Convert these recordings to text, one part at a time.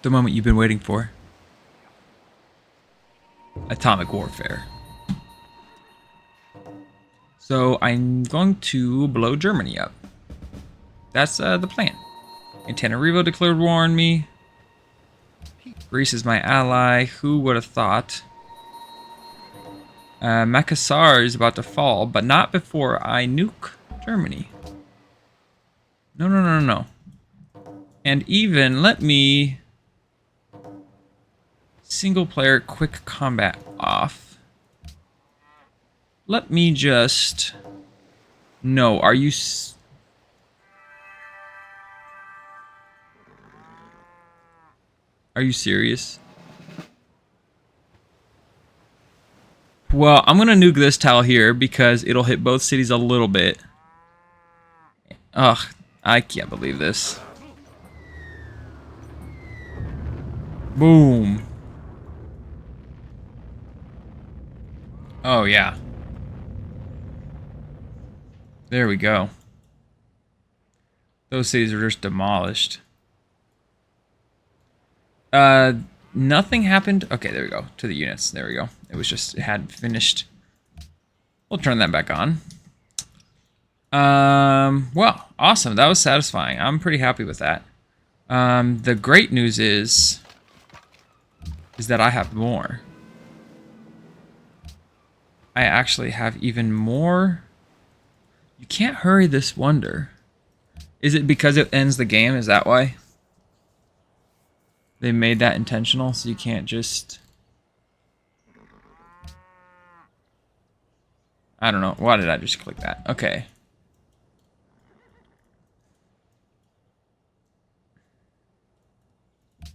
The moment you've been waiting for. Atomic warfare. So I'm going to blow Germany up. That's the plan. Antananarivo declared war on me. Greece is my ally. Who would have thought? Makassar is about to fall, but not before I nuke Germany. No, no, no, no, no. And even let me single player quick combat off. Let me just... No, are you... Are you serious? Well, I'm going to nuke this tile here because it'll hit both cities a little bit. Ugh, I can't believe this. Boom. Oh, yeah. There we go. Those cities are just demolished. Nothing happened. Okay, there we go. To the units. There we go. It was just, it had finished. We'll turn that back on. Well, awesome. That was satisfying. I'm pretty happy with that. The great news is that I have more. I actually have even more. You can't hurry this wonder. Is it because it ends the game? Is that why? They made that intentional, so you can't just... I don't know. Why did I just click that? Okay.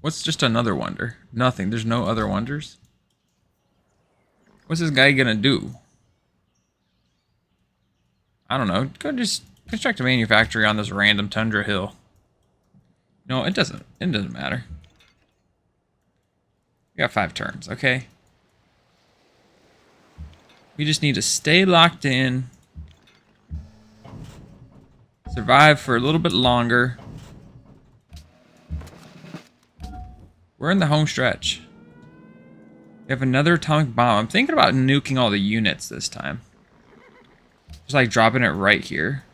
What's just another wonder? Nothing. There's no other wonders? What's this guy gonna do? I don't know. Go just construct a manufactory on this random tundra hill. No, it doesn't. It doesn't matter. We got 5 turns, okay? We just need to stay locked in. Survive for a little bit longer. We're in the home stretch. We have another atomic bomb. I'm thinking about nuking all the units this time. Just like dropping it right here.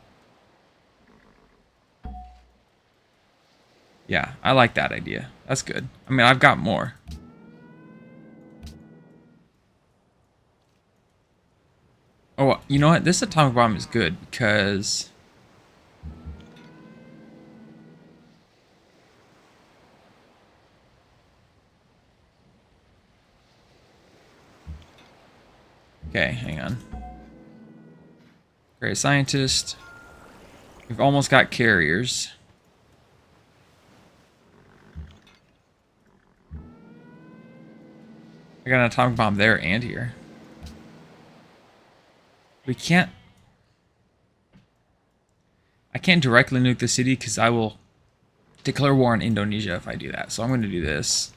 Yeah, I like that idea. That's good. I mean, I've got more. Oh, you know what? This atomic bomb is good because... Okay, hang on. Great scientist. We've almost got carriers. I got an atomic bomb there and here. We can't... I can't directly nuke the city because I will declare war on Indonesia if I do that. So I'm going to do this.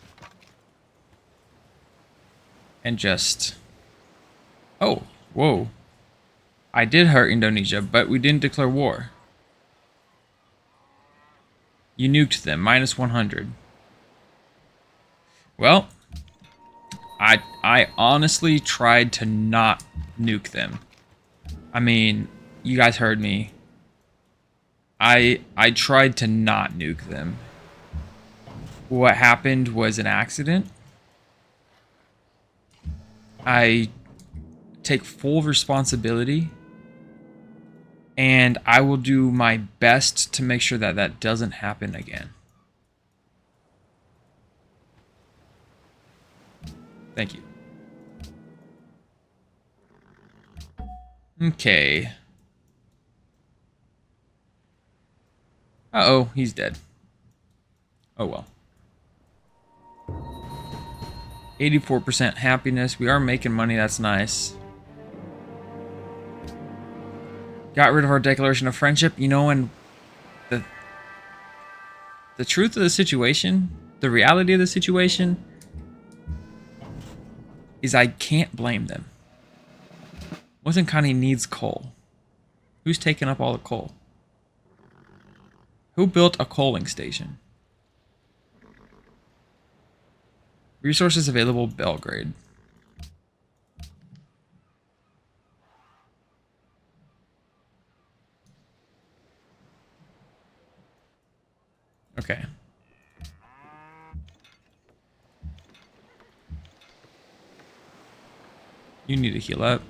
And just... Oh, whoa. I did hurt Indonesia, but we didn't declare war. You nuked them, minus 100. Well, I honestly tried to not nuke them. I mean, you guys heard me. I tried to not nuke them. What happened was an accident. I take full responsibility, and I will do my best to make sure that that doesn't happen again. Thank you. Okay. Uh-oh, he's dead. Oh well. 84% happiness. We are making money, that's nice. Got rid of our declaration of friendship. You know, and the truth of the situation, the reality of the situation, is I can't blame them. Wotzenkani needs coal. Who's taking up all the coal? Who built a coaling station? Resources available, Belgrade. Okay. You need to heal up.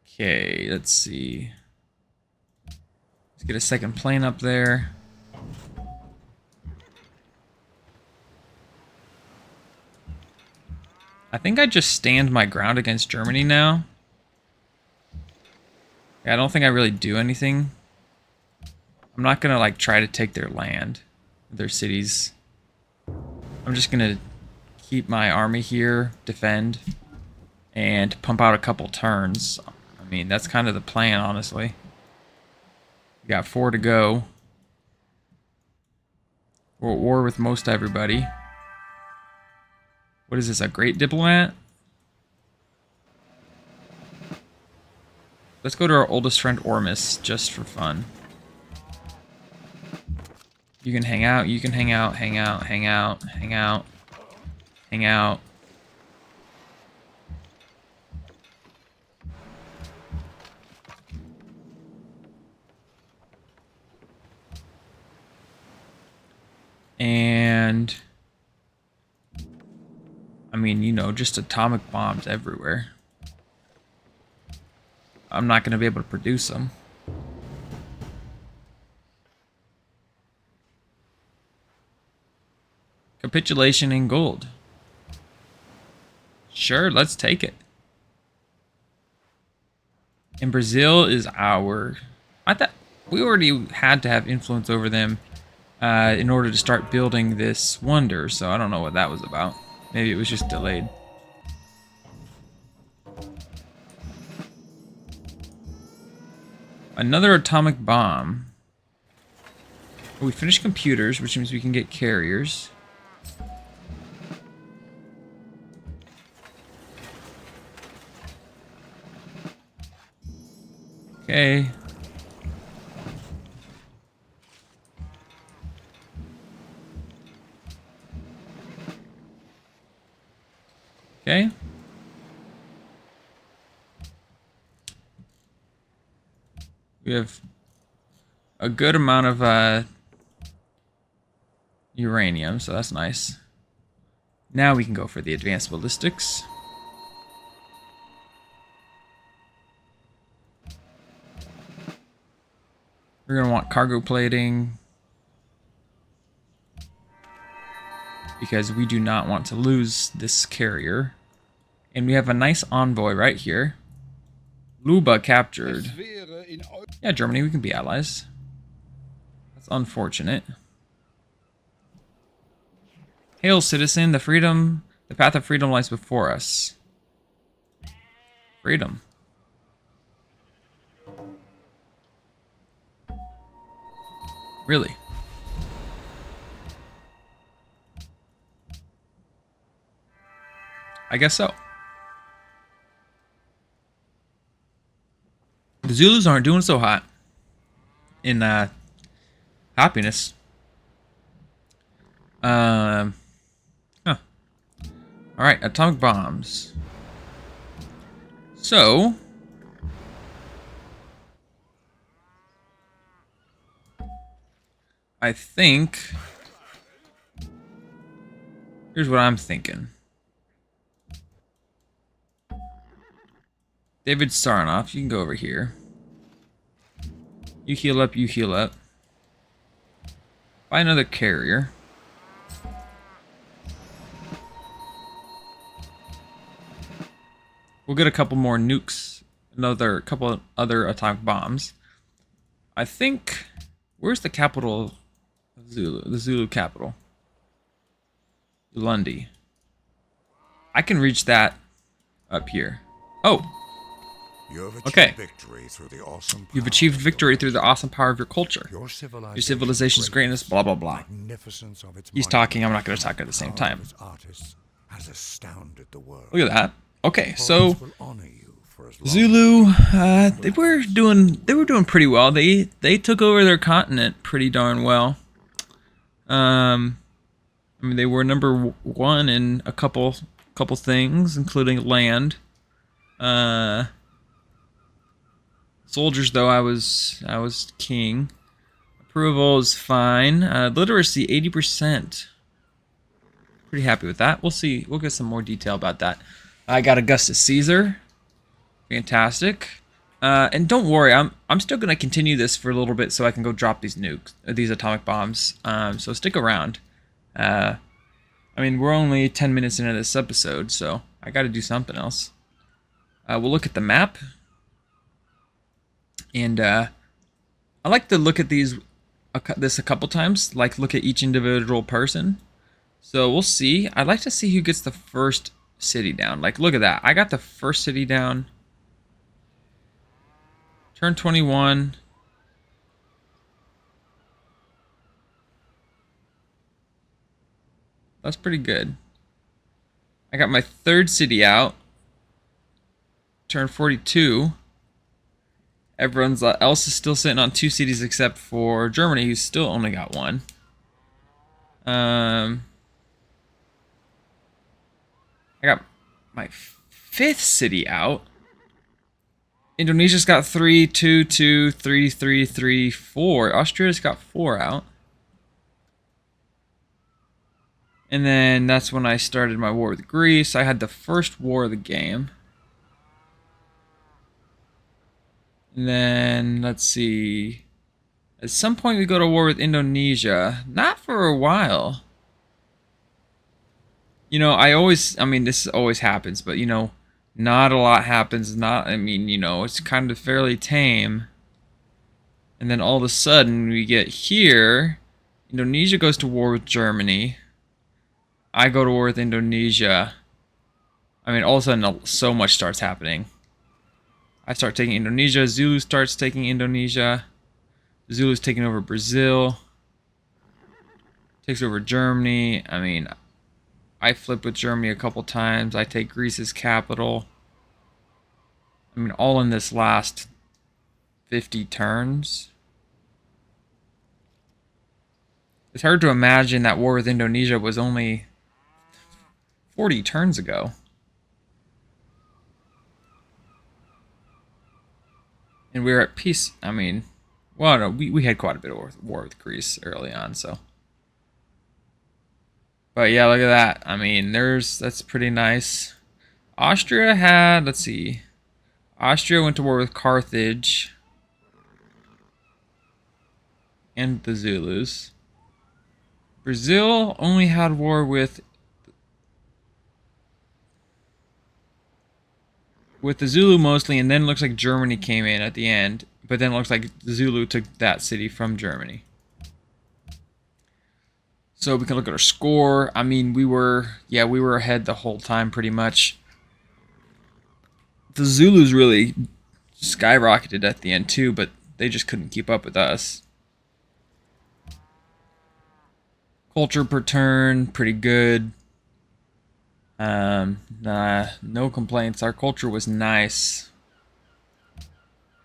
Okay, let's see. Let's get a second plane up there. I think I just stand my ground against Germany now. Yeah, I don't think I really do anything. I'm not gonna like try to take their land, their cities. I'm just gonna keep my army here, defend, and pump out a couple turns. I mean, that's kind of the plan, honestly. We got 4 to go. We're at war with most everybody. What is this, a great diplomat? Let's go to our oldest friend, Ormus, just for fun. You can hang out, you can hang out, hang out, hang out, hang out, hang out. And I mean, you know, just atomic bombs everywhere. I'm not going to be able to produce them. Capitulation in gold. Sure, let's take it. And Brazil is our... I thought we already had to have influence over them in order to start building this wonder, so I don't know what that was about. Maybe it was just delayed. Another atomic bomb. We finished computers, which means we can get carriers. Okay. Okay. We have a good amount of uranium, so that's nice. Now we can go for the advanced ballistics. We're going to want cargo plating, because we do not want to lose this carrier. And we have a nice envoy right here. Luba captured. Yeah, Germany, we can be allies. That's unfortunate. Hail, citizen, the path of freedom lies before us. Freedom. Really? I guess so. The Zulus aren't doing so hot in happiness. Huh. Alright, atomic bombs. So I think here's what I'm thinking. David Sarnoff, you can go over here. You heal up, you heal up. Buy another carrier. We'll get a couple more nukes, another couple other atomic bombs. I think, where's the capital of Zulu? The Zulu capital. Lundi. I can reach that up here. Oh. Okay. You've achieved victory through the awesome power of your culture. Your civilization's greatness, blah, blah, blah. He's talking, I'm not going to talk at the same time. Look at that. Okay, so Zulu, they were doing pretty well. They took over their continent pretty darn well. I mean, they were number one in a couple things, including land. Soldiers, though, I was king. Approval is fine. Literacy 80%. Pretty happy with that. We'll see. We'll get some more detail about that. I got Augustus Caesar. Fantastic. And don't worry, I'm still gonna continue this for a little bit so I can go drop these nukes, these atomic bombs. So stick around. I mean, we're only 10 minutes into this episode, so I got to do something else. We'll look at the map, and I like to look at this a couple times. Like look at each individual person. So we'll see. I'd like to see who gets the first city down. Like look at that. I got the first city down. Turn 21. That's pretty good. I got my third city out. Turn 42. Everyone else is still sitting on 2 cities except for Germany, who's still only got 1. I got my 5th city out. Indonesia's got 3, 2, 2, 3, 3, 3, 4. Austria's got 4 out. And then that's when I started my war with Greece. I had the first war of the game. And then, let's see. At some point we go to war with Indonesia. Not for a while. You know, I mean, this always happens, but, you know, not a lot happens. I mean, you know, it's kind of fairly tame. And then all of a sudden we get here. Indonesia goes to war with Germany. I go to war with Indonesia. I mean, all of a sudden, so much starts happening. I start taking Indonesia. Zulu starts taking Indonesia. Zulu's taking over Brazil. Takes over Germany. I mean, I flip with Germany a couple times. I take Greece's capital. I mean, all in this last 50 turns. It's hard to imagine that war with Indonesia was only 40 turns ago. And we were at peace. I mean, well, no, we had quite a bit of war with Greece early on, so. But yeah, look at that. I mean, that's pretty nice. Austria had, let's see. Austria went to war with Carthage and the Zulus. Brazil only had war with the Zulu mostly, and then it looks like Germany came in at the end, but then it looks like the Zulu took that city from Germany. So we can look at our score. I mean, we were ahead the whole time pretty much. The Zulus really skyrocketed at the end too, but they just couldn't keep up with us. Culture per turn, pretty good. No complaints. Our culture was nice.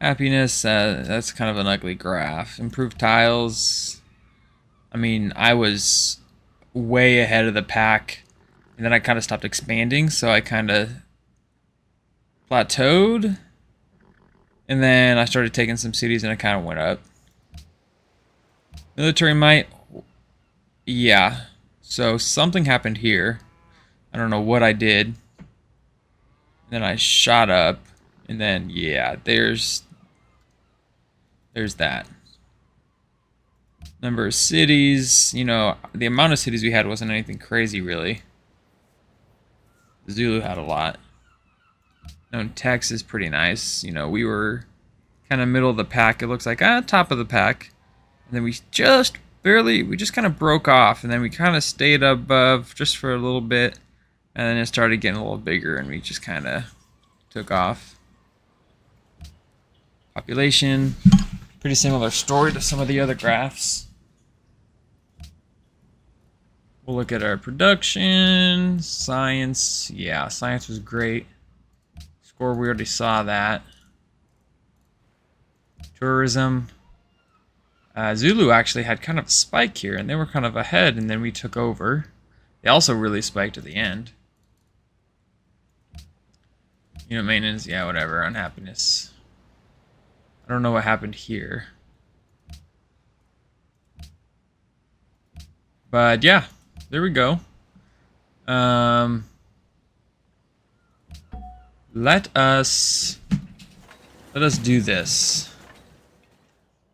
Happiness, that's kind of an ugly graph. Improved tiles. I mean, I was way ahead of the pack, and then I kind of stopped expanding, so I kind of plateaued. And then I started taking some cities, and it kind of went up. Military might. Yeah. So something happened here. I don't know what I did. Then I shot up, and then yeah, there's that. Number of cities, you know, the amount of cities we had wasn't anything crazy really. Zulu had a lot. Known Tex is pretty nice. You know, we were kind of middle of the pack. It looks like top of the pack, and then we just kind of broke off, and then we kind of stayed above just for a little bit. And then it started getting a little bigger, and we just kind of took off. Population, pretty similar story to some of the other graphs. We'll look at our production, science. Yeah, science was great. Score, we already saw that. Tourism. Zulu actually had kind of a spike here, and they were kind of ahead, and then we took over. They also really spiked at the end. Unit maintenance, yeah, whatever. Unhappiness. I don't know what happened here. But yeah, there we go. Let us do this.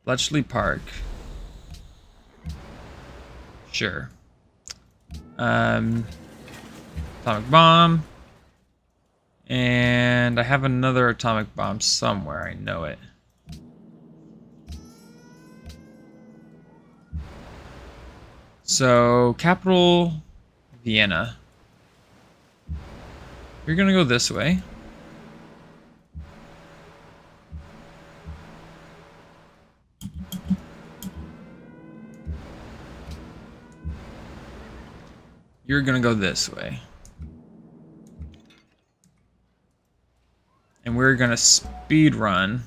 Bletchley Park. Sure. Atomic bomb. And I have another atomic bomb somewhere. I know it. So, capital, Vienna. You're gonna go this way. You're gonna go this way. And we're gonna speed run.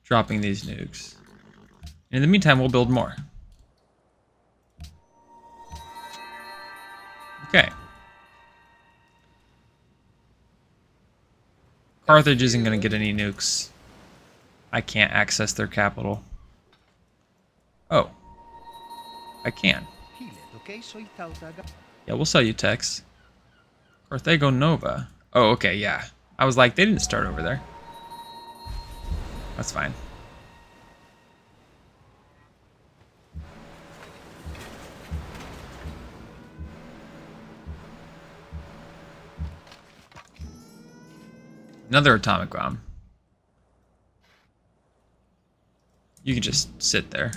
Dropping these nukes. In the meantime, we'll build more. Okay. Carthage isn't gonna get any nukes. I can't access their capital. Oh. I can. Yeah, we'll sell you techs. Carthago Nova. Oh, okay, yeah. I was like, they didn't start over there. That's fine. Another atomic bomb. You can just sit there.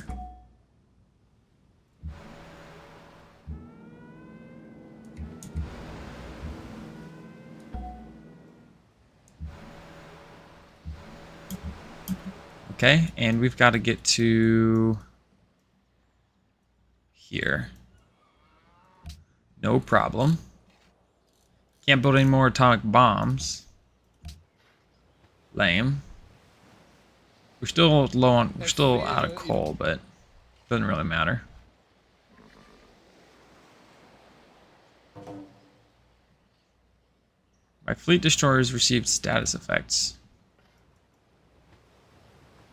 Okay, and we've got to get to here. No problem. Can't build any more atomic bombs. Lame. We're still low on, we're still out of coal, but doesn't really matter. My fleet destroyers received status effects.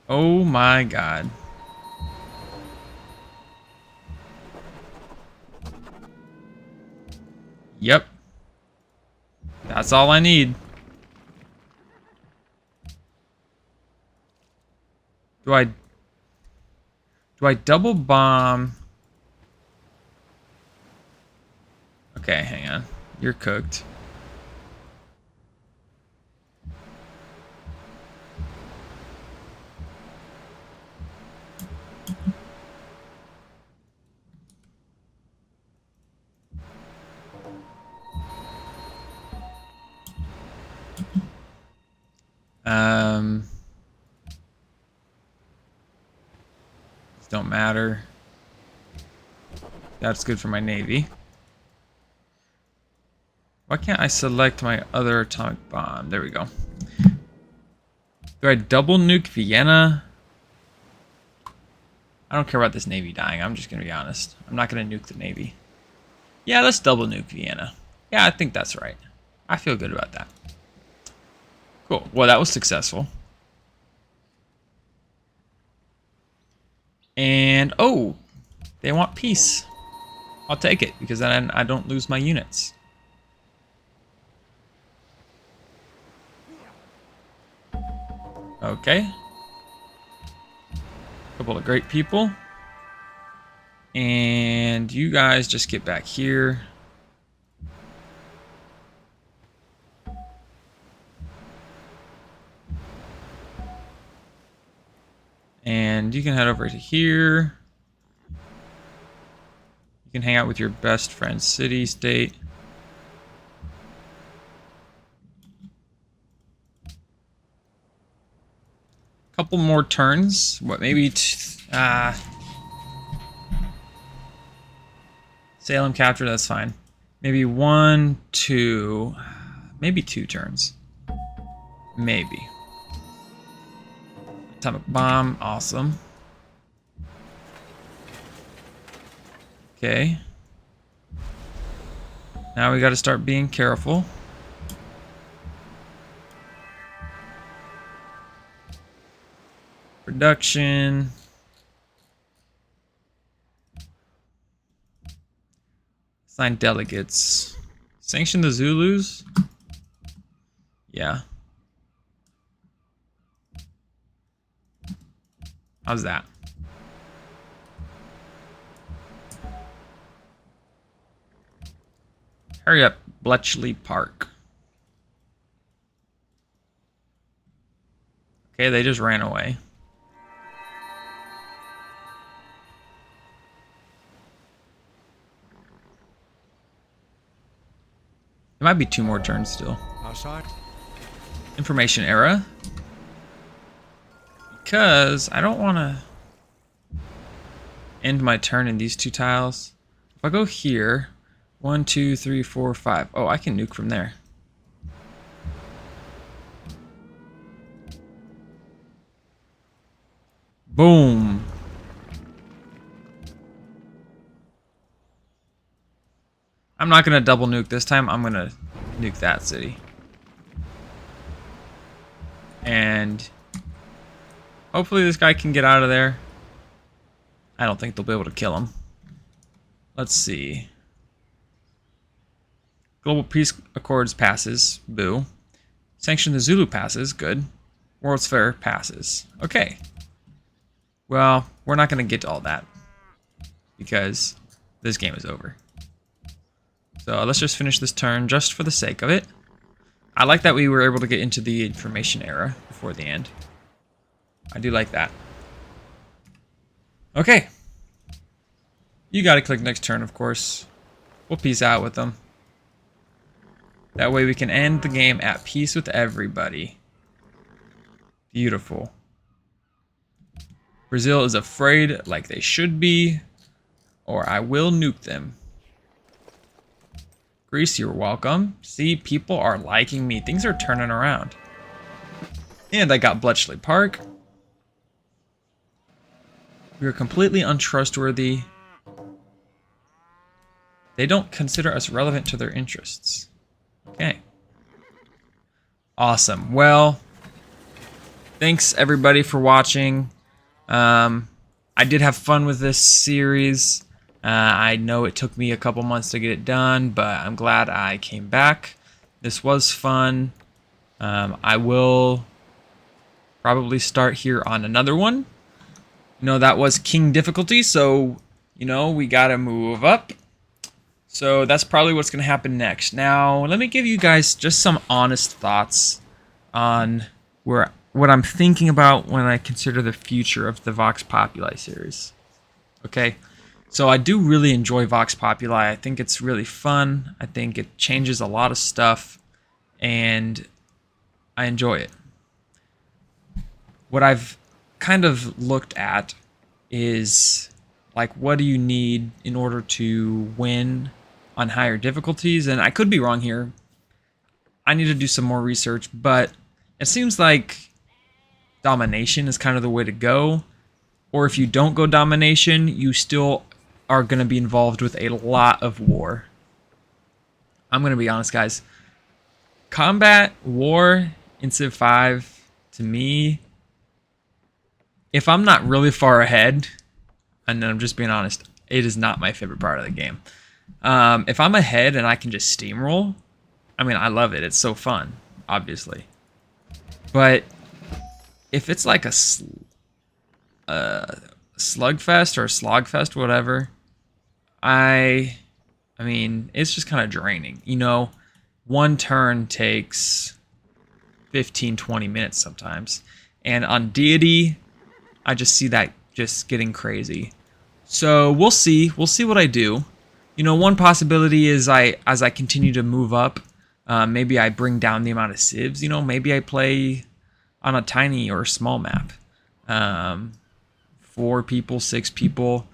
Oh my god. Yep. That's all I need. Do I double bomb? Okay, hang on. You're cooked. Don't matter. That's good for my navy. Why can't I select my other atomic bomb? There we go. Do I double nuke Vienna? I don't care about this navy dying. I'm just gonna be honest. I'm not gonna nuke the navy. Yeah, let's double nuke Vienna. Yeah, I think that's right. I feel good about that. Cool. Well, that was successful. And, oh, they want peace. I'll take it, because then I don't lose my units. Okay. Couple of great people. And you guys just get back here. And you can head over to here. You can hang out with your best friend, city, state. Couple more turns. What, maybe... Salem capture, that's fine. Maybe 1, 2, maybe 2 turns. Maybe. Atomic bomb, awesome. Okay. Now we got to start being careful. Production. Assign delegates. Sanction the Zulus? Yeah. How's that? Hurry up, Bletchley Park. Okay, they just ran away. It might be 2 more turns still. Outside. Information era. Because I don't want to end my turn in these 2 tiles. If I go here, 1, 2, 3, 4, 5. Oh, I can nuke from there. Boom. I'm not going to double nuke this time. I'm going to nuke that city. And hopefully this guy can get out of there. I don't think they'll be able to kill him. Let's see. Global Peace Accords passes. Boo. Sanction the Zulu passes. Good. World's Fair passes. Okay. Well, we're not going to get to all that because this game is over. So let's just finish this turn just for the sake of it. I like that we were able to get into the information era before the end. I do like that. Okay. You got to click next turn, of course. We'll peace out with them. That way we can end the game at peace with everybody. Beautiful. Brazil is afraid like they should be, or I will nuke them. Greece, you're welcome. See, people are liking me. Things are turning around. And I got Bletchley Park. We are completely untrustworthy. They don't consider us relevant to their interests. Okay. Awesome. Well, thanks everybody for watching. I did have fun with this series. I know it took me a couple months to get it done, but I'm glad I came back. This was fun. I will probably start here on another one. You know, that was King difficulty, so, you know, we gotta move up. So that's probably what's gonna happen next. Now, let me give you guys just some honest thoughts on what I'm thinking about when I consider the future of the Vox Populi series. Okay? So I do really enjoy Vox Populi. I think it's really fun. I think it changes a lot of stuff, and I enjoy it. What I've kind of looked at is, like, what do you need in order to win on higher difficulties? And I could be wrong here. I need to do some more research, but it seems like domination is kind of the way to go. Or if you don't go domination, you still are going to be involved with a lot of war. I'm going to be honest, guys. Combat, war in Civ 5, to me, if I'm not really far ahead, and I'm just being honest, it is not my favorite part of the game. If I'm ahead and I can just steamroll, I mean, I love it. It's so fun, obviously. But if it's like a slugfest or a slogfest, whatever, I mean, it's just kind of draining. You know, one turn takes 15, 20 minutes sometimes. And on Deity, I just see that just getting crazy. So we'll see. We'll see what I do. You know, one possibility is as I continue to move up, maybe I bring down the amount of civs. You know, maybe I play on a tiny or small map. 4 people, 6 people.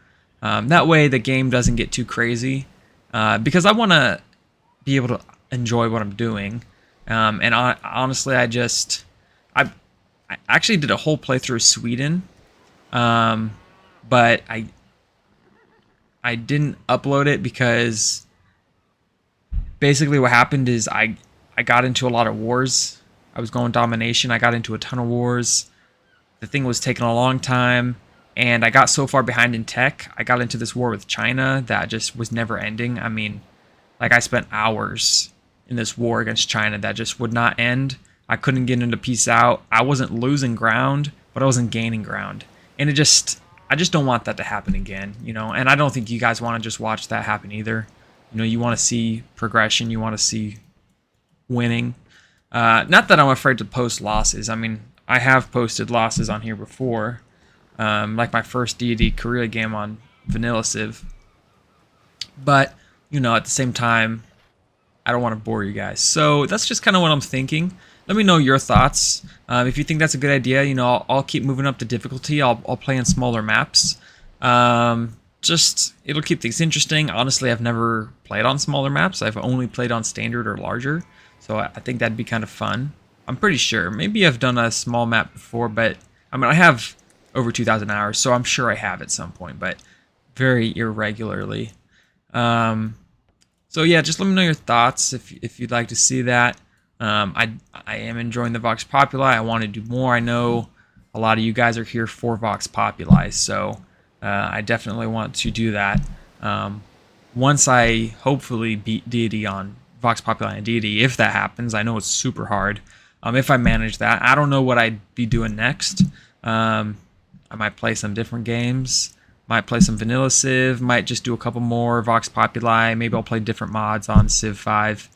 That way the game doesn't get too crazy. because I want to be able to enjoy what I'm doing. Honestly, I actually did a whole playthrough of Sweden, but I didn't upload it because basically what happened is I got into a lot of wars. I was going domination. I got into a ton of wars. The thing was taking a long time, and I got so far behind in tech. I got into this war with China that just was never ending. I mean, like, I spent hours in this war against China that just would not end. I couldn't get into peace out. I wasn't losing ground, but I wasn't gaining ground. And I just don't want that to happen again, you know? And I don't think you guys want to just watch that happen either. You know, you want to see progression. You want to see winning. Not that I'm afraid to post losses. I mean, I have posted losses on here before. Like my first D&D Korea game on Vanilla Civ. But, you know, at the same time, I don't want to bore you guys. So that's just kind of what I'm thinking. Let me know your thoughts. If you think that's a good idea, you know, I'll keep moving up the difficulty. I'll play in smaller maps. Just, it'll keep things interesting. Honestly, I've never played on smaller maps. I've only played on standard or larger. So I think that'd be kind of fun. I'm pretty sure. Maybe I've done a small map before, but I mean, I have over 2,000 hours, so I'm sure I have at some point, but very irregularly. So yeah, just let me know your thoughts if you'd like to see that. I am enjoying the Vox Populi. I want to do more. I know a lot of you guys are here for Vox Populi, so I definitely want to do that. Once I hopefully beat deity on Vox Populi and deity, if that happens, I know it's super hard. If I manage that, I don't know what I'd be doing next. I might play some different games. Might play some Vanilla Civ. Might just do a couple more Vox Populi. Maybe I'll play different mods on Civ 5.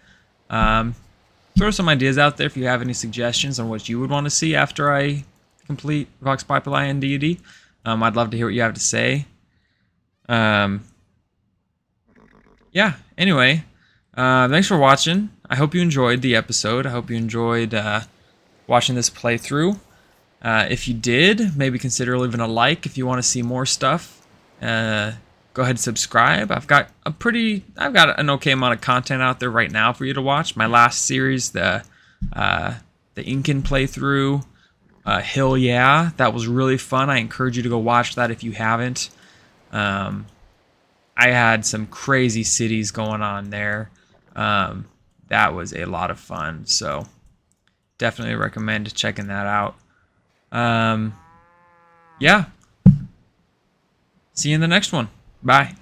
Throw some ideas out there if you have any suggestions on what you would want to see after I complete Vox Populi and deity. I'd love to hear what you have to say. Yeah, anyway, thanks for watching. I hope you enjoyed the episode. I hope you enjoyed watching this playthrough. If you did, maybe consider leaving a like if you want to see more stuff. Go ahead and subscribe. I've got an okay amount of content out there right now for you to watch. My last series, the Incan playthrough, Hill Yeah, that was really fun. I encourage you to go watch that if you haven't. I had some crazy cities going on there. That was a lot of fun, so definitely recommend checking that out. Yeah. See you in the next one. Bye.